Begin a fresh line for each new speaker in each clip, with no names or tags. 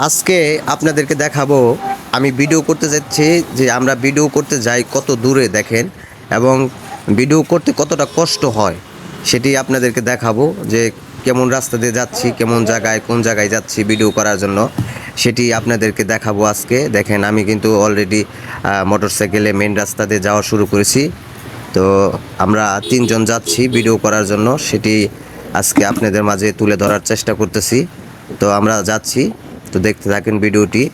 আজকে আপনাদেরকে দেখাবো আমি ভিডিও করতে যাচ্ছি যে আমরা ভিডিও করতে যাই কত দূরে দেখেন এবং ভিডিও করতে কতটা কষ্ট হয় সেটি আপনাদেরকে দেখাবো যে কেমন রাস্তা দিয়ে যাচ্ছি কেমন জায়গায় কোন জায়গায় যাচ্ছি ভিডিও করার জন্য সেটি আপনাদেরকে দেখাবো আজকে। দেখেন আমি কিন্তু অলরেডি মোটরসাইকেলে মেন রাস্তা দিয়ে যাওয়া শুরু করেছি। তো আমরা তিনজন যাচ্ছি ভিডিও করার জন্য, সেটি আজকে আপনাদের মাঝে তুলে ধরার চেষ্টা করতেছি। তো আমরা যাচ্ছি, তো দেখতে থাকেন ভিডিওটি।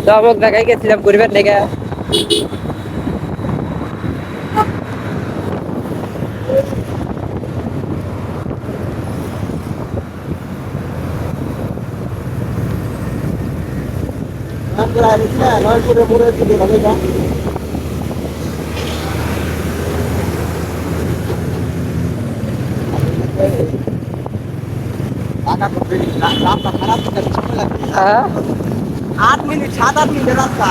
তো আমি এক জায়গায় গেছিলাম পরিবার থেকে। হ্যাঁ,
8 মিনিট 7-8 মিনিট রাস্তা।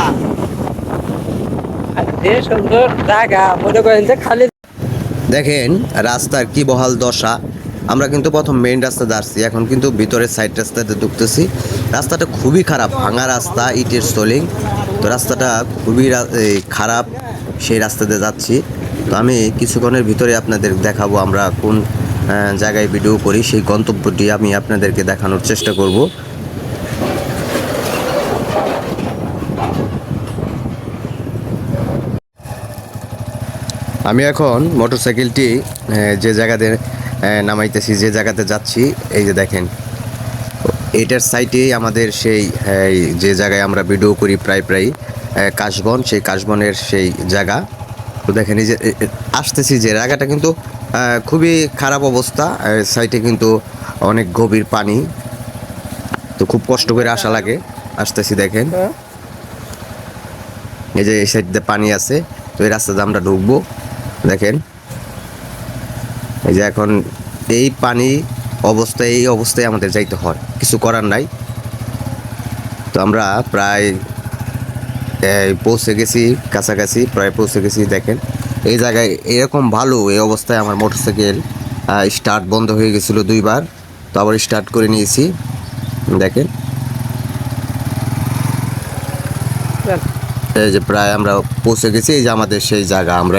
যে সুন্দর জায়গা মনে করেন যে খালি
দেখেন রাস্তার কি বহাল দশা। আমরা কিন্তু প্রথম মেইন রাস্তা যাচ্ছি, এখন কিন্তু ভিতরের সাইড রাস্তাতে ঢুকতেছি। রাস্তাটা খুবই খারাপ, ভাঙা রাস্তা, ইটের সোলিং। তো রাস্তাটা খুবই খারাপ, সেই রাস্তাতে যাচ্ছি। তো আমি কিছুক্ষণের ভিতরে আপনাদের দেখাবো আমরা কোন জায়গায় ভিডিও করি, সেই গন্তব্যটি আমি আপনাদেরকে দেখানোর চেষ্টা করব। আমি এখন মোটরসাইকেলটি যে জায়গাতে নামাইতেছি, যে জায়গাতে যাচ্ছি, এই যে দেখেন এটার সাইটেই আমাদের সেই যে জায়গায় আমরা ভিডিও করি প্রায় কাশবন, সেই কাশবনের সেই জায়গা। তো দেখেন এই যে আসতেছি, যে জায়গাটা কিন্তু খুবই খারাপ অবস্থা। সাইটে কিন্তু অনেক গভীর পানি, তো খুব কষ্ট করে আসা লাগে। আসতেছি দেখেন, এই যে এই সাইড দিয়ে পানি আছে। তো এই রাস্তাতে আমরা ঢুকবো। দেখেন এই যে এখন এই পানি অবস্থায়, এই অবস্থায় আমাদের যাইতে হয়, কিছু করার নাই। তো আমরা প্রায় পৌঁছে গেছি, কাছাকাছি প্রায় পৌঁছে গেছি। দেখেন এই জায়গায় এরকম ভালো, এই অবস্থায় আমার মোটরসাইকেল স্টার্ট বন্ধ হয়ে গেছিলো 2বার, তো আবার স্টার্ট করে নিয়েছি। দেখেন এই যে প্রায় আমরা পৌঁছে গেছি, এই যে আমাদের সেই জায়গা। আমরা